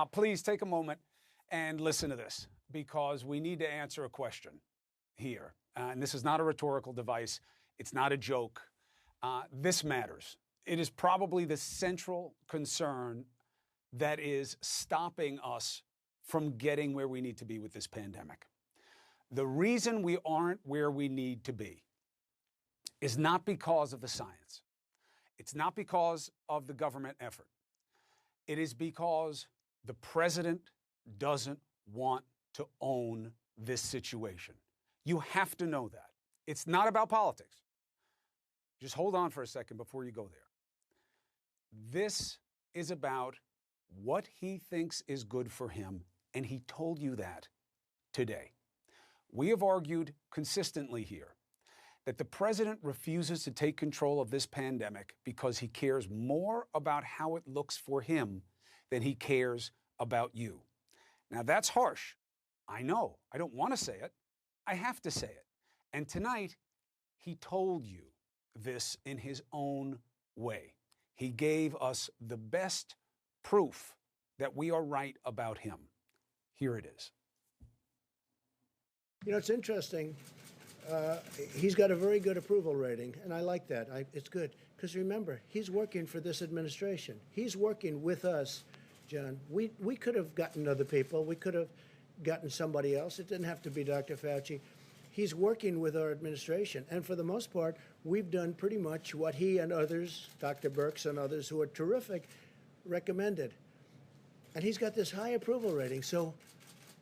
Please take a moment and listen to this, because we need to answer a question here. And this is not a rhetorical device. It's not a joke. This matters. It is probably the central concern that is stopping us from getting where we need to be with this pandemic. The reason we aren't where we need to be is not because of the science. It's not because of the government effort. It is because the president doesn't want to own this situation. You have to know that. It's not about politics. Just hold on for a second before you go there. This is about what he thinks is good for him, and he told you that today. We have argued consistently here that the president refuses to take control of this pandemic because he cares more about how it looks for him than he cares about you. Now, that's harsh. I know. I don't want to say it. I have to say it. And tonight, he told you this in his own way. He gave us the best proof that we are right about him. Here it is. You know, it's interesting. He's got a very good approval rating, and I like that. It's good. Because remember, he's working for this administration. He's working with us, John. We could have gotten other people. We could have gotten somebody else. It didn't have to be Dr. Fauci. He's working with our administration. And for the most part, we've done pretty much what he and others, Dr. Birx and others who are terrific, recommended. And he's got this high approval rating. So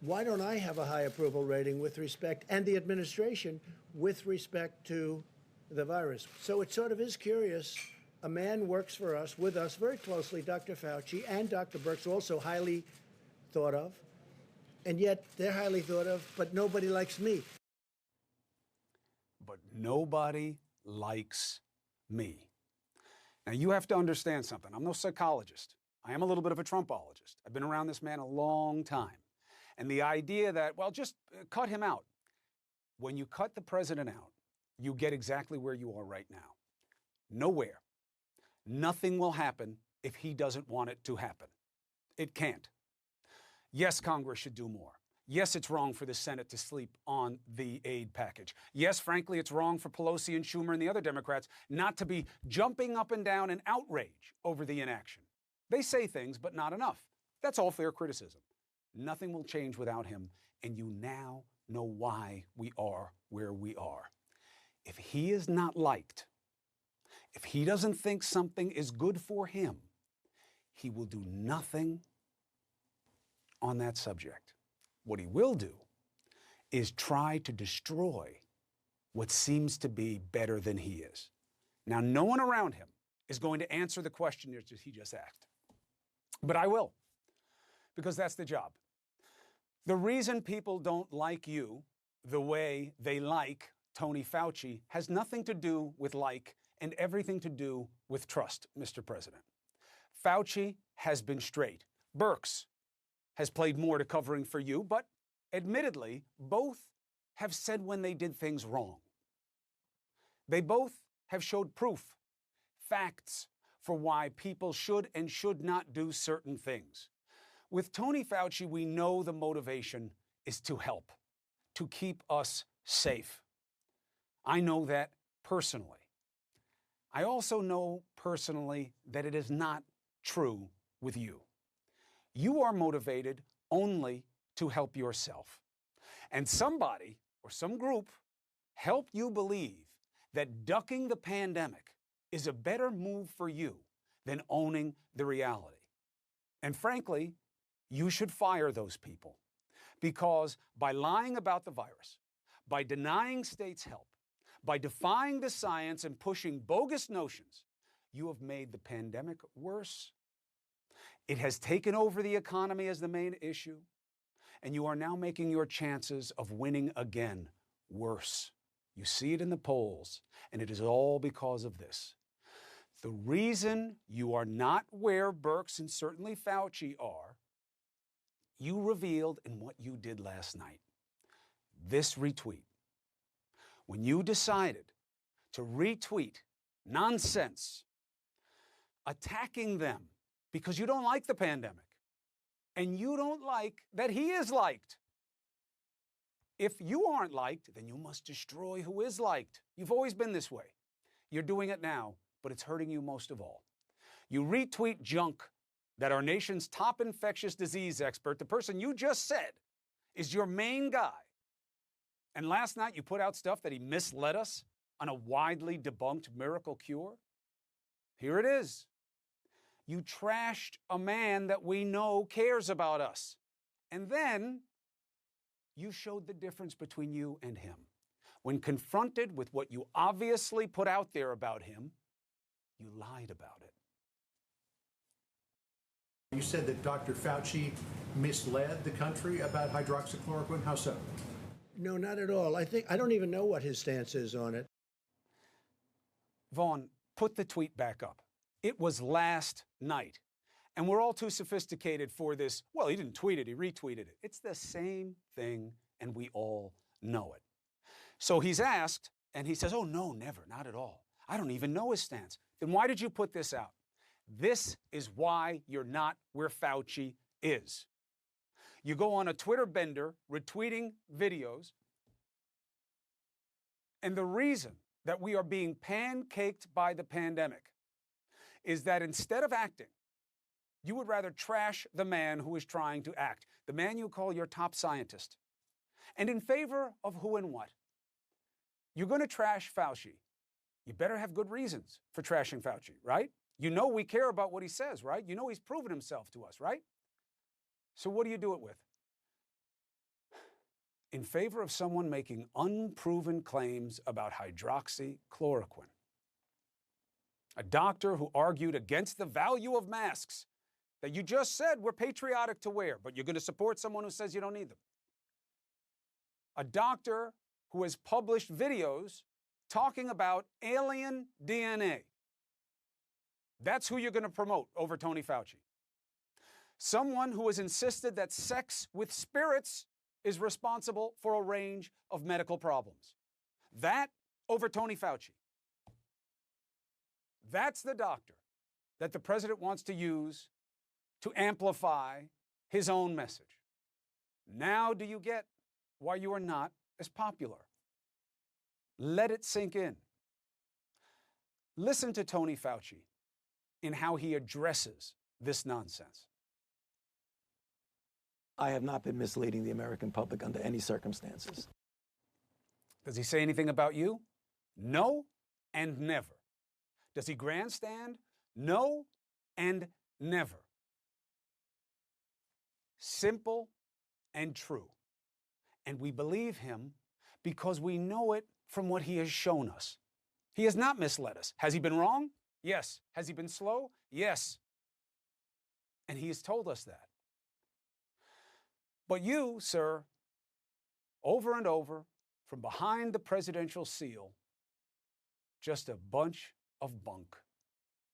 why don't I have a high approval rating with respect, and the administration, with respect to the virus? So it sort of is curious. A man works for us, with us very closely, Dr. Fauci and Dr. Birx, also highly thought of. And yet they're highly thought of, but nobody likes me. But nobody likes me. Now, you have to understand something. I'm no psychologist. I am a little bit of a Trumpologist. I've been around this man a long time. And the idea that, well, just cut him out. When you cut the president out, you get exactly where you are right now. Nowhere. Nothing will happen if he doesn't want it to happen. It can't. Yes, Congress should do more. Yes, it's wrong for the Senate to sleep on the aid package. Yes, frankly, it's wrong for Pelosi and Schumer and the other Democrats not to be jumping up and down in outrage over the inaction. They say things, but not enough. That's all fair criticism. Nothing will change without him, and you now know why we are where we are. If he is not liked, if he doesn't think something is good for him, he will do nothing on that subject. What he will do is try to destroy what seems to be better than he is. Now, no one around him is going to answer the question he just asked. But I will, because that's the job. The reason people don't like you the way they like Tony Fauci has nothing to do with like and everything to do with trust, Mr. President. Fauci has been straight. Birx has played more to covering for you, but admittedly, both have said when they did things wrong. They both have showed proof, facts, for why people should and should not do certain things. With Tony Fauci, we know the motivation is to help, to keep us safe. I know that personally. I also know personally that it is not true with you. You are motivated only to help yourself. And somebody or some group helped you believe that ducking the pandemic is a better move for you than owning the reality. And frankly, you should fire those people, because by lying about the virus, by denying states help, by defying the science and pushing bogus notions, you have made the pandemic worse. It has taken over the economy as the main issue, and you are now making your chances of winning again worse. You see it in the polls, and it is all because of this. The reason you are not where Birx and certainly Fauci are, you revealed in what you did last night. This retweet. When you decided to retweet nonsense, attacking them because you don't like the pandemic, and you don't like that he is liked. If you aren't liked, then you must destroy who is liked. You've always been this way. You're doing it now, but it's hurting you most of all. You retweet junk that our nation's top infectious disease expert, the person you just said, is your main guy. And last night you put out stuff that he misled us on a widely debunked miracle cure. Here it is. You trashed a man that we know cares about us. And then you showed the difference between you and him. When confronted with what you obviously put out there about him, you lied about it. You said that Dr. Fauci misled the country about hydroxychloroquine. How so? No, not at all. I don't even know what his stance is on it. Vaughn, put the tweet back up. It was last night. And we're all too sophisticated for this. Well, he didn't tweet it, he retweeted it. It's the same thing, and we all know it. So he's asked, and he says, oh, no, never, not at all. I don't even know his stance. Then why did you put this out? This is why you're not where Fauci is. You go on a Twitter bender retweeting videos, and the reason that we are being pancaked by the pandemic is that instead of acting, you would rather trash the man who is trying to act, the man you call your top scientist. And in favor of who and what? You're going to trash Fauci. You better have good reasons for trashing Fauci, right? You know we care about what he says, right? You know he's proven himself to us, right? So what do you do it with? In favor of someone making unproven claims about hydroxychloroquine. A doctor who argued against the value of masks that you just said we're patriotic to wear, but you're going to support someone who says you don't need them. A doctor who has published videos talking about alien DNA. That's who you're going to promote over Tony Fauci. Someone who has insisted that sex with spirits is responsible for a range of medical problems. That over Tony Fauci. That's the doctor that the president wants to use to amplify his own message. Now do you get why you are not as popular? Let it sink in. Listen to Tony Fauci in how he addresses this nonsense. I have not been misleading the American public under any circumstances. Does he say anything about you? No and never. Does he grandstand? No and never. Simple and true. And we believe him because we know it from what he has shown us. He has not misled us. Has he been wrong? Yes. Has he been slow? Yes. And he has told us that. But you, sir, over and over, from behind the presidential seal, just a bunch of bunk.